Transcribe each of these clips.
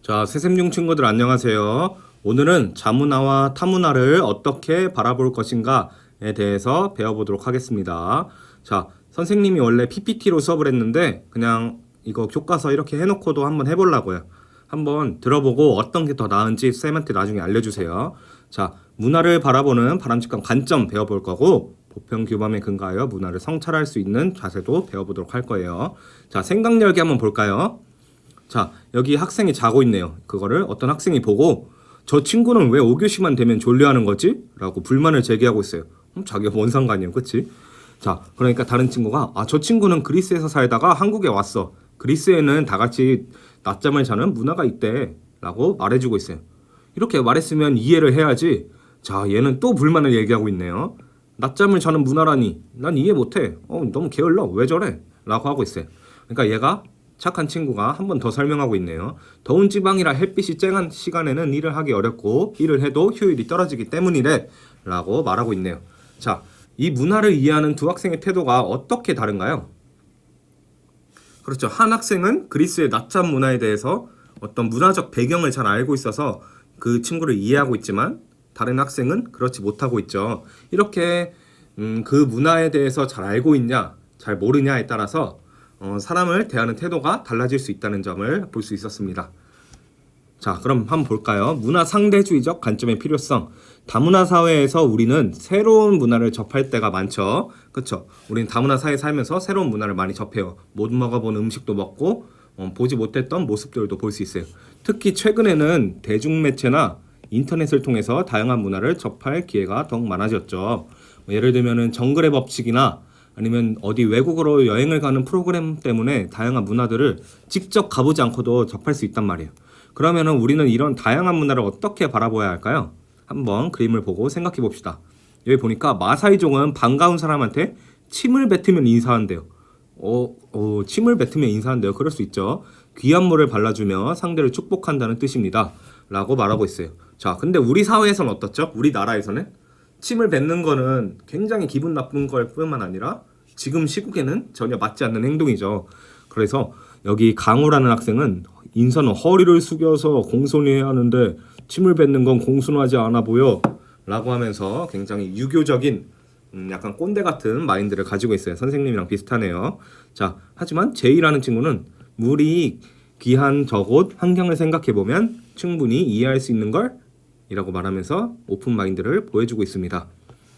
자, 새샘중 친구들 안녕하세요. 오늘은 자문화와 타문화를 어떻게 바라볼 것인가에 대해서 배워보도록 하겠습니다. 자, 선생님이 원래 PPT로 수업을 했는데 그냥 이거 교과서 이렇게 해놓고도 한번 해보려고요. 한번 들어보고 어떤 게 더 나은지 쌤한테 나중에 알려주세요. 자, 문화를 바라보는 바람직한 관점 배워볼 거고 보편 규범에 근거하여 문화를 성찰할 수 있는 자세도 배워보도록 할 거예요. 자, 생각 열기 한번 볼까요? 자, 여기 학생이 자고 있네요. 그거를 어떤 학생이 보고 저 친구는 왜 5교시만 되면 졸려하는 거지? 라고 불만을 제기하고 있어요. 자기가 뭔 상관이에요, 그치? 자, 그러니까 다른 친구가 저 친구는 그리스에서 살다가 한국에 왔어. 그리스에는 다 같이 낮잠을 자는 문화가 있대. 라고 말해주고 있어요. 이렇게 말했으면 이해를 해야지. 자, 얘는 또 불만을 얘기하고 있네요. 낮잠을 자는 문화라니 난 이해 못해. 너무 게을러. 왜 저래? 라고 하고 있어요. 그러니까 얘가 착한 친구가 한 번 더 설명하고 있네요. 더운 지방이라 햇빛이 쨍한 시간에는 일을 하기 어렵고 일을 해도 효율이 떨어지기 때문이래 라고 말하고 있네요. 자, 이 문화를 이해하는 두 학생의 태도가 어떻게 다른가요? 그렇죠. 한 학생은 그리스의 낮잠 문화에 대해서 어떤 문화적 배경을 잘 알고 있어서 그 친구를 이해하고 있지만 다른 학생은 그렇지 못하고 있죠. 이렇게 그 문화에 대해서 잘 알고 있냐 잘 모르냐에 따라서 사람을 대하는 태도가 달라질 수 있다는 점을 볼 수 있었습니다. 자, 그럼 한번 볼까요? 문화 상대주의적 관점의 필요성. 다문화 사회에서 우리는 새로운 문화를 접할 때가 많죠. 그렇죠? 우리는 다문화 사회에 살면서 새로운 문화를 많이 접해요. 못 먹어본 음식도 먹고 보지 못했던 모습들도 볼 수 있어요. 특히 최근에는 대중매체나 인터넷을 통해서 다양한 문화를 접할 기회가 더욱 많아졌죠. 예를 들면 정글의 법칙이나 아니면 어디 외국으로 여행을 가는 프로그램 때문에 다양한 문화들을 직접 가보지 않고도 접할 수 있단 말이에요. 그러면 우리는 이런 다양한 문화를 어떻게 바라봐야 할까요? 한번 그림을 보고 생각해 봅시다. 여기 보니까 마사이족은 반가운 사람한테 침을 뱉으면 인사한대요. 침을 뱉으면 인사한대요. 그럴 수 있죠. 귀한 물을 발라주며 상대를 축복한다는 뜻입니다. 라고 말하고 있어요. 자, 근데 우리 사회에서는 어떻죠? 우리나라에서는 침을 뱉는 거는 굉장히 기분 나쁜 걸 뿐만 아니라 지금 시국에는 전혀 맞지 않는 행동이죠. 그래서 여기 강우라는 학생은 인사는 허리를 숙여서 공손해야 하는데 침을 뱉는 건 공손하지 않아 보여 라고 하면서 굉장히 유교적인 약간 꼰대 같은 마인드를 가지고 있어요. 선생님이랑 비슷하네요. 자, 하지만 제이라는 친구는 물이 귀한 저곳 환경을 생각해보면 충분히 이해할 수 있는 걸 이라고 말하면서 오픈 마인드를 보여주고 있습니다.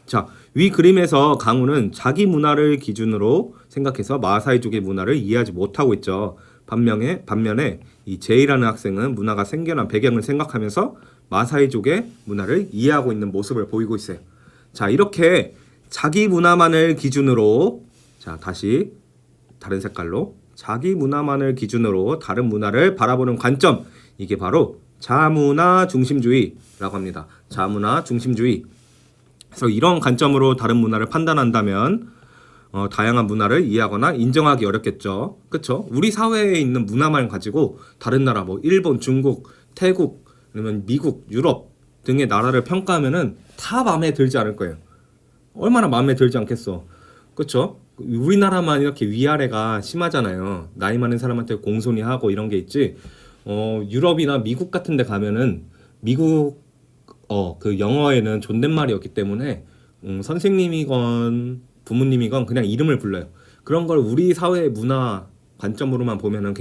자, 위 그림에서 강우는 자기 문화를 기준으로 생각해서 마사이족의 문화를 이해하지 못하고 있죠. 반면에 이 제이라는 학생은 문화가 생겨난 배경을 생각하면서 마사이족의 문화를 이해하고 있는 모습을 보이고 있어요. 자, 이렇게 자기 문화만을 기준으로 자, 다시 다른 색깔로 자기 문화만을 기준으로 다른 문화를 바라보는 관점, 이게 바로 자문화 중심주의라고 합니다. 자문화 중심주의. 그래서 이런 관점으로 다른 문화를 판단한다면 다양한 문화를 이해하거나 인정하기 어렵겠죠. 그렇죠? 우리 사회에 있는 문화만 가지고 다른 나라 뭐 일본, 중국, 태국, 아니면 미국, 유럽 등의 나라를 평가하면은 다 마음에 들지 않을 거예요. 얼마나 마음에 들지 않겠어. 그렇죠? 우리나라만 이렇게 위아래가 심하잖아요. 나이 많은 사람한테 공손히 하고 이런 게 있지. 유럽이나 미국 같은 데 가면은 미국 그 영어에는 존댓말이 없기 때문에 선생님이건 부모님이건 그냥 이름을 불러요. 그런 걸 우리 사회의 문화 관점으로만 보면은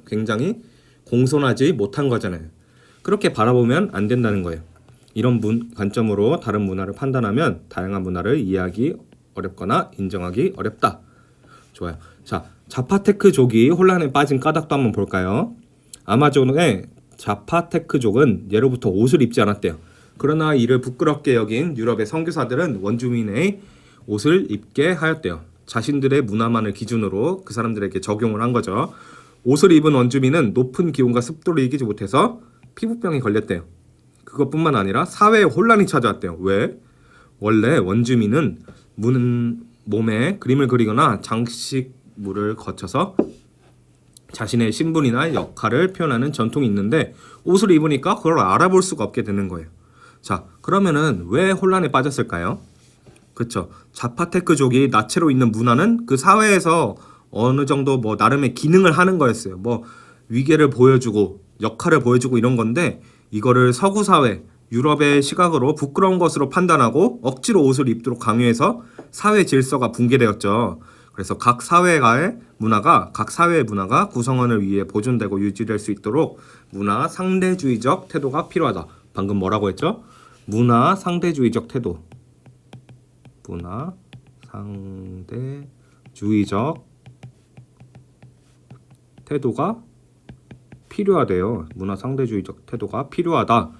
굉장히 공손하지 못한 거잖아요. 그렇게 바라보면 안 된다는 거예요. 이런 관점으로 다른 문화를 판단하면 다양한 문화를 이해하기 어렵거나 인정하기 어렵다. 좋아요. 자, 자파테크족이 혼란에 빠진 까닭도 한번 볼까요? 아마존의 자파테크족은 예로부터 옷을 입지 않았대요. 그러나 이를 부끄럽게 여긴 유럽의 선교사들은 원주민의 옷을 입게 하였대요. 자신들의 문화만을 기준으로 그 사람들에게 적용을 한 거죠. 옷을 입은 원주민은 높은 기온과 습도를 이기지 못해서 피부병에 걸렸대요. 그것뿐만 아니라 사회에 혼란이 찾아왔대요. 왜? 원래 원주민은 몸에 그림을 그리거나 장식물을 거쳐서 자신의 신분이나 역할을 표현하는 전통이 있는데 옷을 입으니까 그걸 알아볼 수가 없게 되는 거예요. 자, 그러면은 왜 혼란에 빠졌을까요? 그렇죠. 자파테크족이 나체로 있는 문화는 그 사회에서 어느 정도 뭐 나름의 기능을 하는 거였어요. 뭐 위계를 보여주고 역할을 보여주고 이런 건데 이거를 서구 사회, 유럽의 시각으로 부끄러운 것으로 판단하고 억지로 옷을 입도록 강요해서 사회 질서가 붕괴되었죠. 그래서 각 사회의 문화가 구성원을 위해 보존되고 유지될 수 있도록 문화 상대주의적 태도가 필요하다. 방금 뭐라고 했죠? 문화 상대주의적 태도. 문화 상대주의적 태도가 필요하대요. 문화 상대주의적 태도가 필요하다.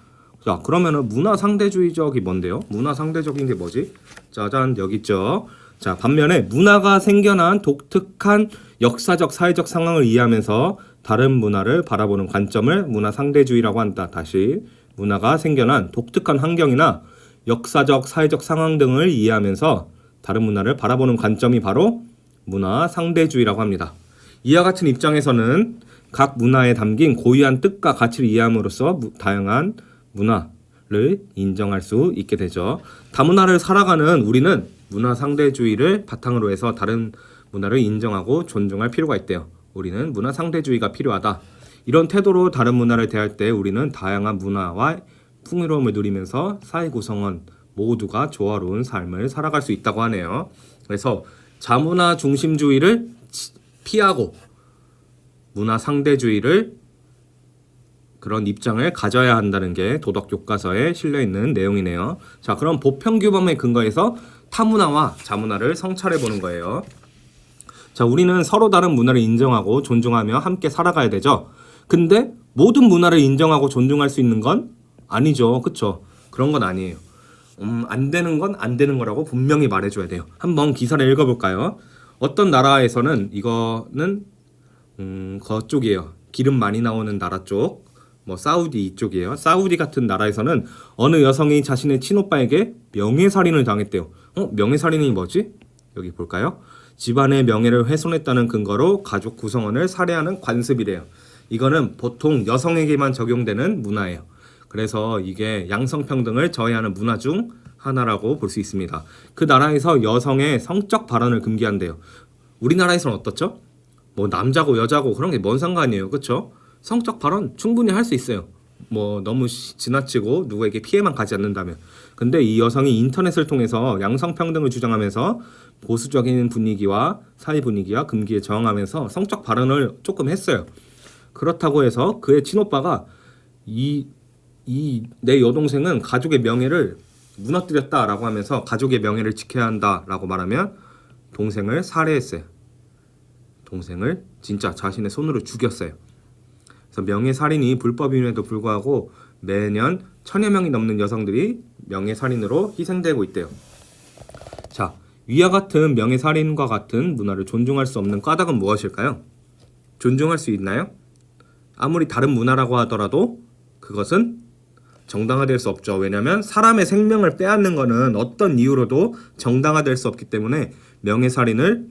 자, 그러면은 문화 상대주의적이 뭔데요? 문화 상대적인 게 뭐지? 짜잔, 여기 있죠. 자, 반면에 문화가 생겨난 독특한 역사적 사회적 상황을 이해하면서 다른 문화를 바라보는 관점을 문화 상대주의라고 한다. 다시, 문화가 생겨난 독특한 환경이나 역사적 사회적 상황 등을 이해하면서 다른 문화를 바라보는 관점이 바로 문화 상대주의라고 합니다. 이와 같은 입장에서는 각 문화에 담긴 고유한 뜻과 가치를 이해함으로써 다양한 문화를 인정할 수 있게 되죠. 다문화를 살아가는 우리는 문화 상대주의를 바탕으로 해서 다른 문화를 인정하고 존중할 필요가 있대요. 우리는 문화 상대주의가 필요하다. 이런 태도로 다른 문화를 대할 때 우리는 다양한 문화와 풍요로움을 누리면서 사회 구성원 모두가 조화로운 삶을 살아갈 수 있다고 하네요. 그래서 자문화 중심주의를 피하고 문화 상대주의를 그런 입장을 가져야 한다는 게 도덕교과서에 실려있는 내용이네요. 자, 그럼 보편규범에 근거해서 타문화와 자문화를 성찰해 보는 거예요. 자, 우리는 서로 다른 문화를 인정하고 존중하며 함께 살아가야 되죠. 근데 모든 문화를 인정하고 존중할 수 있는 건 아니죠. 그쵸? 그런 건 아니에요. 안 되는 건 안 되는 거라고 분명히 말해줘야 돼요. 한번 기사를 읽어볼까요? 어떤 나라에서는 이거는 그쪽이에요. 기름 많이 나오는 나라 쪽, 뭐 사우디 이쪽이에요. 사우디 같은 나라에서는 어느 여성이 자신의 친오빠에게 명예살인을 당했대요. 명예살인이 뭐지? 여기 볼까요? 집안의 명예를 훼손했다는 근거로 가족 구성원을 살해하는 관습이래요. 이거는 보통 여성에게만 적용되는 문화예요. 그래서 이게 양성평등을 저해하는 문화 중 하나라고 볼 수 있습니다. 그 나라에서 여성의 성적 발언을 금기한대요. 우리나라에서는 어떻죠? 뭐 남자고 여자고 그런 게 뭔 상관이에요. 그쵸? 성적 발언 충분히 할 수 있어요. 뭐 너무 지나치고 누구에게 피해만 가지 않는다면. 근데 이 여성이 인터넷을 통해서 양성평등을 주장하면서 보수적인 분위기와 사회 분위기와 금기에 저항하면서 성적 발언을 조금 했어요. 그렇다고 해서 그의 친오빠가 내 여동생은 가족의 명예를 무너뜨렸다라고 하면서 가족의 명예를 지켜야 한다라고 말하면 동생을 살해했어요. 동생을 진짜 자신의 손으로 죽였어요. 그래서 명예살인이 불법임에도 불구하고 매년 1000여 명이 넘는 여성들이 명예살인으로 희생되고 있대요. 자, 위와 같은 명예살인과 같은 문화를 존중할 수 없는 까닭은 무엇일까요? 존중할 수 있나요? 아무리 다른 문화라고 하더라도 그것은 정당화될 수 없죠. 왜냐하면 사람의 생명을 빼앗는 것은 어떤 이유로도 정당화될 수 없기 때문에 명예살인을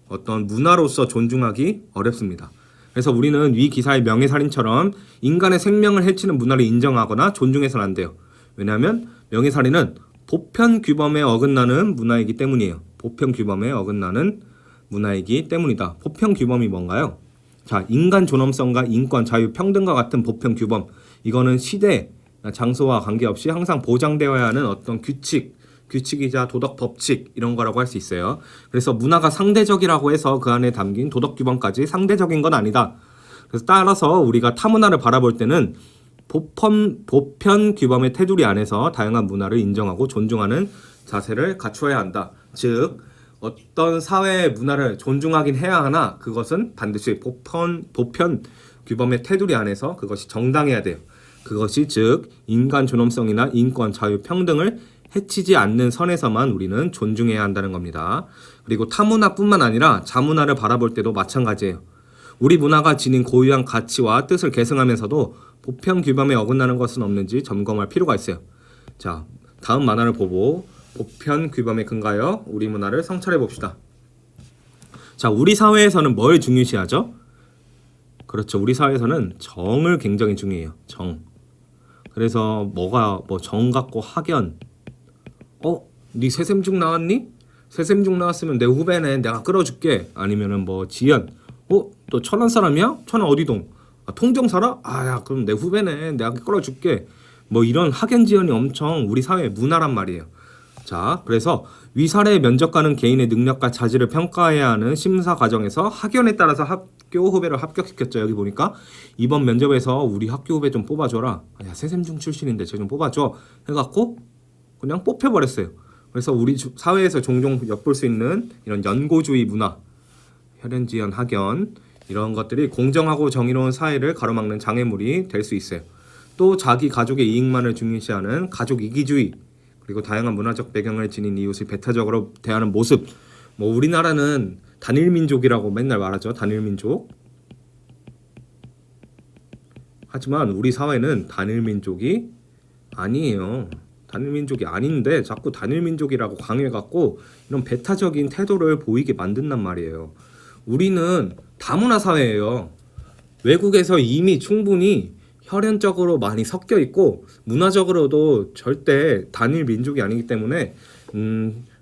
어떤 문화로서 존중하기 어렵습니다. 그래서 우리는 위 기사의 명예살인처럼 인간의 생명을 해치는 문화를 인정하거나 존중해서는 안 돼요. 왜냐하면 명예살인은 보편규범에 어긋나는 문화이기 때문이에요. 보편규범에 어긋나는 문화이기 때문이다. 보편규범이 뭔가요? 자, 인간 존엄성과 인권, 자유, 평등과 같은 보편규범. 이거는 시대, 장소와 관계없이 항상 보장되어야 하는 어떤 규칙이자 도덕 법칙 이런 거라고 할 수 있어요. 그래서 문화가 상대적이라고 해서 그 안에 담긴 도덕 규범까지 상대적인 건 아니다. 그래서 따라서 우리가 타문화를 바라볼 때는 보편 규범의 테두리 안에서 다양한 문화를 인정하고 존중하는 자세를 갖추어야 한다. 즉 어떤 사회의 문화를 존중하긴 해야 하나 그것은 반드시 보편 규범의 테두리 안에서 그것이 정당해야 돼요. 그것이 즉 인간 존엄성이나 인권, 자유, 평등을 해치지 않는 선에서만 우리는 존중해야 한다는 겁니다. 그리고 타문화뿐만 아니라 자문화를 바라볼 때도 마찬가지예요. 우리 문화가 지닌 고유한 가치와 뜻을 계승하면서도 보편 규범에 어긋나는 것은 없는지 점검할 필요가 있어요. 자, 다음 만화를 보고 보편 규범에 근거하여 우리 문화를 성찰해 봅시다. 자, 우리 사회에서는 뭘 중요시하죠? 그렇죠. 우리 사회에서는 정을 굉장히 중요해요. 정. 그래서 정 갖고 학연. 네 세샘중 나왔니? 세샘중 나왔으면 내 후배네. 내가 끌어줄게. 아니면은 지연. 또 천안 사람이야? 천안 어디 동? 통정 살아? 야 그럼 내 후배네. 내가 끌어줄게. 뭐 이런 학연 지연이 엄청 우리 사회의 문화란 말이에요. 자, 그래서 위사례 면접관은 개인의 능력과 자질을 평가해야 하는 심사 과정에서 학연에 따라서 학교 후배를 합격시켰죠. 여기 보니까 이번 면접에서 우리 학교 후배 좀 뽑아줘라. 야, 새샘중 출신인데 쟤 좀 뽑아줘. 해갖고 그냥 뽑혀버렸어요. 그래서 우리 사회에서 종종 엿볼 수 있는 이런 연고주의 문화, 혈연지연 학연 이런 것들이 공정하고 정의로운 사회를 가로막는 장애물이 될 수 있어요. 또 자기 가족의 이익만을 중요시하는 가족 이기주의, 그리고 다양한 문화적 배경을 지닌 이웃을 배타적으로 대하는 모습. 뭐 우리나라는 단일민족이라고 맨날 말하죠. 단일민족. 하지만 우리 사회는 단일민족이 아니에요. 단일민족이 아닌데 자꾸 단일민족이라고 강요해갖고 이런 배타적인 태도를 보이게 만든단 말이에요. 우리는 다문화 사회예요. 외국에서 이미 충분히 혈연적으로 많이 섞여 있고 문화적으로도 절대 단일 민족이 아니기 때문에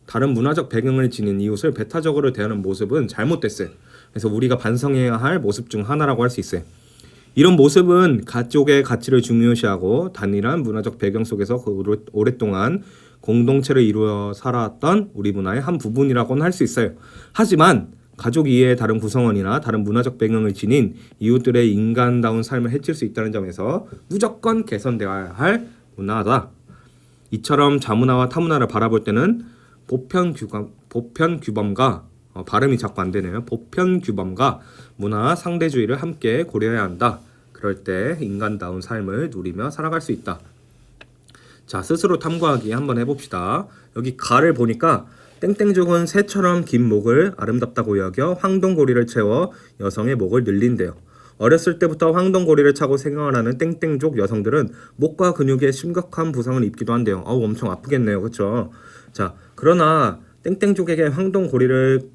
다른 문화적 배경을 지닌 이웃을 배타적으로 대하는 모습은 잘못됐어요. 그래서 우리가 반성해야 할 모습 중 하나라고 할 수 있어요. 이런 모습은 가족의 가치를 중요시하고 단일한 문화적 배경 속에서 오랫동안 공동체를 이루어 살아왔던 우리 문화의 한 부분이라고는 할 수 있어요. 하지만 가족 이외의 다른 구성원이나 다른 문화적 배경을 지닌 이웃들의 인간다운 삶을 해칠 수 있다는 점에서 무조건 개선되어야 할 문화다. 이처럼 자문화와 타문화를 바라볼 때는 보편 규범과 발음이 자꾸 안 되네요. 보편 규범과 문화 상대주의를 함께 고려해야 한다. 그럴 때 인간다운 삶을 누리며 살아갈 수 있다. 자, 스스로 탐구하기 한번 해봅시다. 여기 가를 보니까 땡땡족은 새처럼 긴 목을 아름답다고 여겨 황동고리를 채워 여성의 목을 늘린대요. 어렸을 때부터 황동고리를 차고 생활하는 땡땡족 여성들은 목과 근육에 심각한 부상을 입기도 한대요. 엄청 아프겠네요. 그렇죠? 자, 그러나 땡땡족에게 황동고리는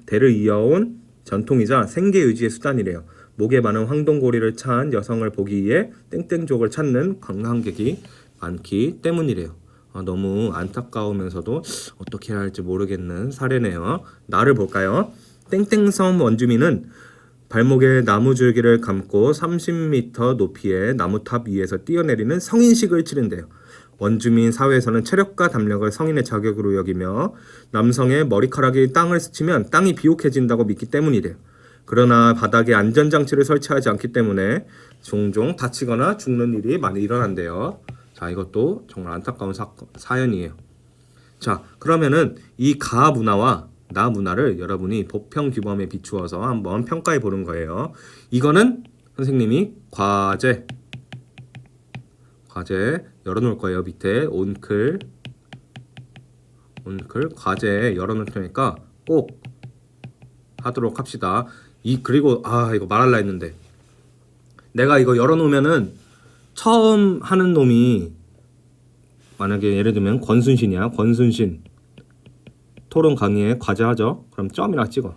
대를 이어온 전통이자 생계 유지의 수단이래요. 목에 많은 황동고리를 찬 여성을 보기 위해 땡땡족을 찾는 관광객이 많기 때문이래요. 너무 안타까우면서도 어떻게 해야 할지 모르겠는 사례네요. 나를 볼까요? 땡땡섬 원주민은 발목에 나무줄기를 감고 30m 높이의 나무탑 위에서 뛰어내리는 성인식을 치른대요. 원주민 사회에서는 체력과 담력을 성인의 자격으로 여기며 남성의 머리카락이 땅을 스치면 땅이 비옥해진다고 믿기 때문이래요. 그러나 바닥에 안전장치를 설치하지 않기 때문에 종종 다치거나 죽는 일이 많이 일어난대요. 자, 이것도 정말 안타까운 사연이에요. 자, 그러면은 이 가 문화와 나 문화를 여러분이 보편 규범에 비추어서 한번 평가해 보는 거예요. 이거는 선생님이 과제 열어놓을 거예요. 밑에 온클 과제 열어놓을 테니까 꼭 하도록 합시다. 그리고 이거 말할라 했는데 내가 이거 열어놓으면은 처음 하는 놈이 만약에 예를 들면 권순신이야. 권순신 토론 강의에 과제하죠. 그럼 점이라 찍어.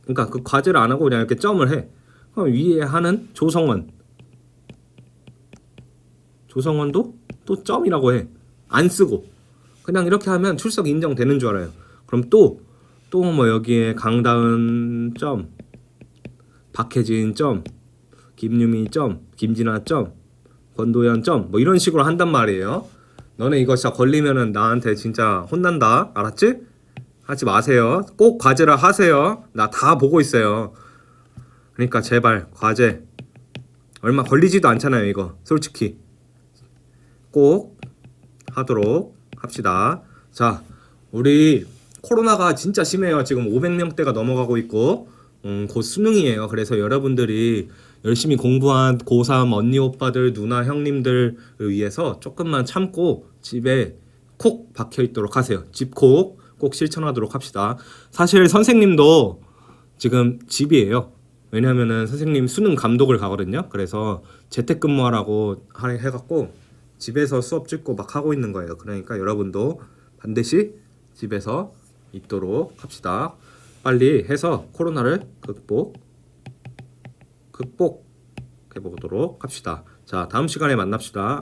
그러니까 그 과제를 안 하고 그냥 이렇게 점을 해. 그럼 위에 하는 조성원도 또 점이라고 해. 안 쓰고 그냥 이렇게 하면 출석 인정되는 줄 알아요. 그럼 또 뭐 여기에 강다은 점, 박혜진 점, 김유미 점, 김진아 점, 권도현 점, 뭐 이런 식으로 한단 말이에요. 너네 이거 진짜 걸리면은 나한테 진짜 혼난다. 알았지? 하지 마세요. 꼭 과제를 하세요. 나 다 보고 있어요. 그러니까 제발 과제 얼마 걸리지도 않잖아요. 이거 솔직히 꼭 하도록 합시다. 자, 우리 코로나가 진짜 심해요. 지금 500명대가 넘어가고 있고 곧 수능이에요. 그래서 여러분들이 열심히 공부한 고3 언니 오빠들 누나 형님들을 위해서 조금만 참고 집에 콕 박혀 있도록 하세요. 집콕 꼭 실천하도록 합시다. 사실 선생님도 지금 집이에요. 왜냐면은 선생님 수능 감독을 가거든요. 그래서 재택근무하라고 해갖고 집에서 수업 찍고 막 하고 있는 거예요. 그러니까 여러분도 반드시 집에서 있도록 합시다. 빨리 해서 코로나를 극복해보도록 합시다. 자, 다음 시간에 만납시다.